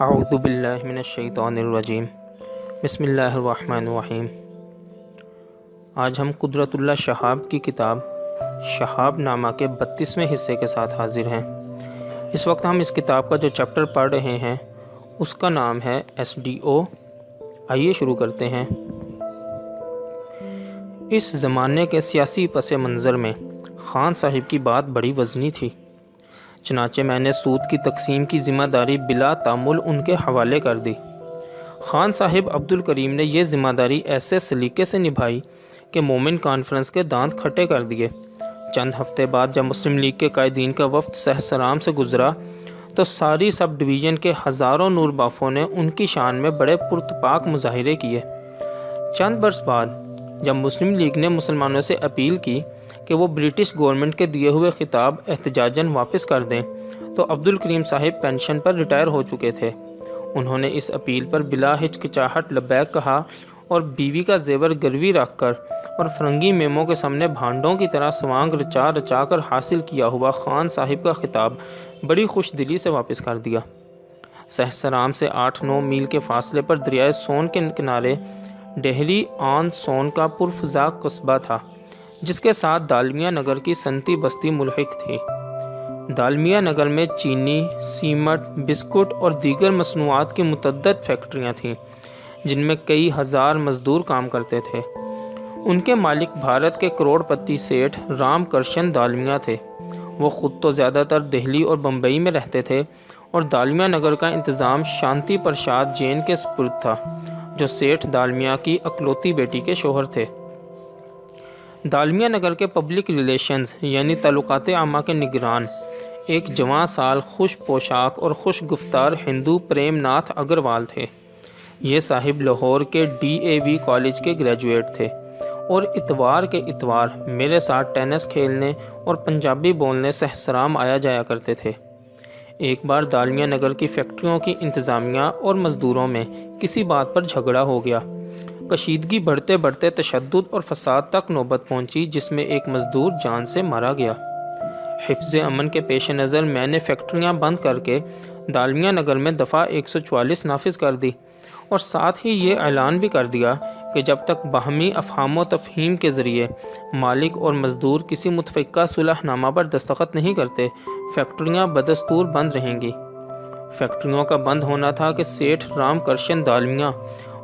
اعوذ باللہ من الشیطان الرجیم بسم اللہ الرحمن الرحیم۔ آج ہم قدرت اللہ شہاب کی کتاب شہاب نامہ کے 32ویں حصے کے ساتھ حاضر ہیں۔ اس وقت ہم اس کتاب کا جو چیپٹر پڑھ رہے ہیں اس کا نام ہے SDO۔ آئیے شروع کرتے ہیں۔ اس زمانے کے سیاسی پس منظر میں خان صاحب کی بات بڑی وزنی تھی، چنانچہ میں نے سود کی تقسیم کی ذمہ داری بلا تامل ان کے حوالے کر دی۔ خان صاحب عبدالکریم نے یہ ذمہ داری ایسے سلیقے سے نبھائی کہ مومن کانفرنس کے دانت کھٹے کر دیے۔ چند ہفتے بعد جب مسلم لیگ کے قائدین کا وفد سہسرام سے گزرا تو ساری سب ڈویژن کے ہزاروں نور بافوں نے ان کی شان میں بڑے پرتپاک مظاہرے کیے۔ چند برس بعد جب مسلم لیگ نے مسلمانوں سے اپیل کی کہ وہ برٹش گورنمنٹ کے دیے ہوئے خطاب احتجاجاً واپس کر دیں تو عبدالکریم صاحب پینشن پر ریٹائر ہو چکے تھے۔ انہوں نے اس اپیل پر بلا ہچکچاہٹ لبیک کہا اور بیوی کا زیور گروی رکھ کر اور فرنگی میموں کے سامنے بھانڈوں کی طرح سوانگ رچا رچا کر حاصل کیا ہوا خان صاحب کا خطاب بڑی خوش دلی سے واپس کر دیا۔ سہسرام سے 8-9 میل کے فاصلے پر دریائے سون کے کنارے ڈہلی آن سون کا پرفضا قصبہ تھا، جس کے ساتھ دالمیا نگر کی صنعتی بستی ملحق تھی۔ دالمیا نگر میں چینی، سیمٹ، بسکٹ اور دیگر مصنوعات کی متعدد فیکٹریاں تھیں جن میں کئی ہزار مزدور کام کرتے تھے۔ ان کے مالک بھارت کے کروڑ پتی سیٹھ رام کرشن دالمیا تھے۔ وہ خود تو زیادہ تر دہلی اور بمبئی میں رہتے تھے اور دالمیا نگر کا انتظام شانتی پرشاد جین کے سپرد تھا، جو سیٹھ دالمیا کی اکلوتی بیٹی کے شوہر تھے۔ دالمیا نگر کے پبلک ریلیشنز یعنی تعلقات عامہ کے نگران ایک جوان سال خوش پوشاک اور خوش گفتار ہندو پریم ناتھ اگروال تھے۔ یہ صاحب لاہور کے DAV کالج کے گریجویٹ تھے اور اتوار کے اتوار میرے ساتھ ٹینس کھیلنے اور پنجابی بولنے سہسرام آیا جایا کرتے تھے۔ ایک بار دالمیا نگر کی فیکٹریوں کی انتظامیہ اور مزدوروں میں کسی بات پر جھگڑا ہو گیا۔ کشیدگی بڑھتے بڑھتے تشدد اور فساد تک نوبت پہنچی، جس میں ایک مزدور جان سے مارا گیا۔ حفظ امن کے پیش نظر میں نے فیکٹریاں بند کر کے دالمیا نگر میں دفعہ 144 نافذ کر دی اور ساتھ ہی یہ اعلان بھی کر دیا کہ جب تک باہمی افہام و تفہیم کے ذریعے مالک اور مزدور کسی متفقہ صلح نامہ پر دستخط نہیں کرتے، فیکٹریاں بدستور بند رہیں گی۔ فیکٹریوں کا بند ہونا تھا کہ سیٹھ رام کرشن دالمیا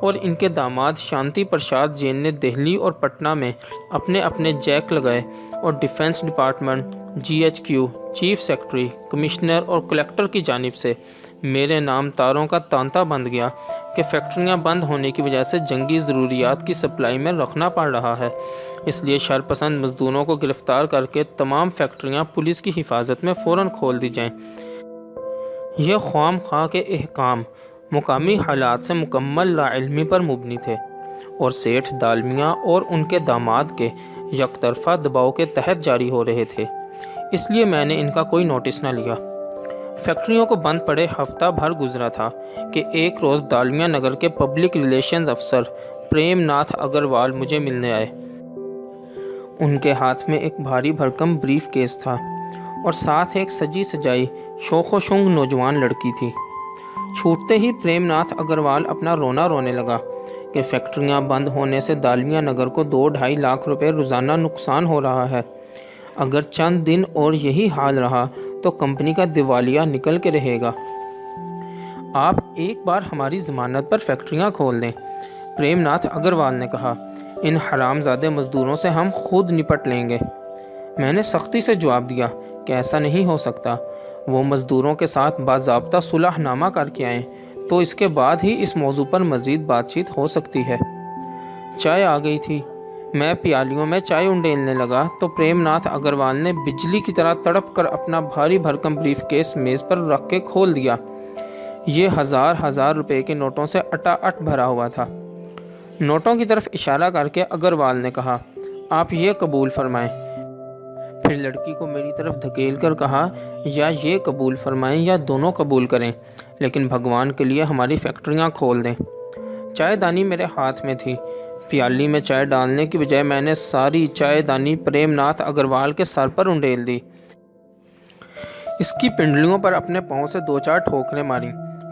اور ان کے داماد شانتی پرشاد جین نے دہلی اور پٹنہ میں اپنے اپنے جیک لگائے اور defence department, GHQ، chief secretary, commissioner اور کلیکٹر کی جانب سے میرے نام تاروں کا تانتا بند گیا کہ فیکٹریاں بند ہونے کی وجہ سے جنگی ضروریات کی سپلائی میں رکھنا پڑ رہا ہے، اس لیے شرپسند مزدوروں کو گرفتار کر کے تمام فیکٹریاں پولیس کی حفاظت میں فوراً کھول دی جائیں۔ یہ خام خواہ کے احکام مقامی حالات سے مکمل لاعلمی پر مبنی تھے اور سیٹھ دالمیا اور ان کے داماد کے یک طرفہ دباؤ کے تحت جاری ہو رہے تھے، اس لیے میں نے ان کا کوئی نوٹس نہ لیا۔ فیکٹریوں کو بند پڑے ہفتہ بھر گزرا تھا کہ ایک روز دالمیا نگر کے پبلک ریلیشنز افسر پریم ناتھ اگروال مجھے ملنے آئے۔ ان کے ہاتھ میں ایک بھاری بھرکم بریف کیس تھا اور ساتھ ایک سجی سجائی شوخ و شنگ نوجوان لڑکی تھی۔ چھوٹتے ہی پریم ناتھ اگروال اپنا رونا رونے لگا کہ فیکٹریاں بند ہونے سے دالمیا نگر کو 2-2.5 لاکھ روپے روزانہ نقصان ہو رہا ہے۔ اگر چند دن اور یہی حال رہا تو کمپنی کا دیوالیہ نکل کے رہے گا۔ آپ ایک بار ہماری ضمانت پر فیکٹریاں کھول دیں، پریم ناتھ اگروال نے کہا۔ ان حرام زادے مزدوروں سے ہم خود نپٹ لیں گے۔ میں نے سختی سے جواب دیا کہ ایسا نہیں ہو سکتا۔ وہ مزدوروں کے ساتھ باضابطہ صلح نامہ کر کے آئیں تو اس کے بعد ہی اس موضوع پر مزید بات چیت ہو سکتی ہے۔ چائے آ گئی تھی۔ میں پیالیوں میں چائے انڈیلنے لگا تو پریم ناتھ اگروال نے بجلی کی طرح تڑپ کر اپنا بھاری بھرکم بریف کیس میز پر رکھ کے کھول دیا۔ یہ ہزار روپے کے نوٹوں سے اٹا اٹ بھرا ہوا تھا۔ نوٹوں کی طرف اشارہ کر کے اگروال نے کہا، آپ یہ قبول فرمائیں۔ پھر لڑکی کو میری طرف دھکیل کر کہا، یا یہ قبول فرمائیں یا دونوں قبول کریں، لیکن بھگوان کے لیے ہماری فیکٹریاں کھول دیں۔ چائے دانی میرے ہاتھ میں تھی۔ پیالی میں چائے ڈالنے کی بجائے میں نے ساری چائے دانی پریم ناتھ اگروال کے سر پر انڈیل دی۔ اس کی پنڈلیوں پر اپنے پاؤں سے 2-4 ٹھوکریں ماری۔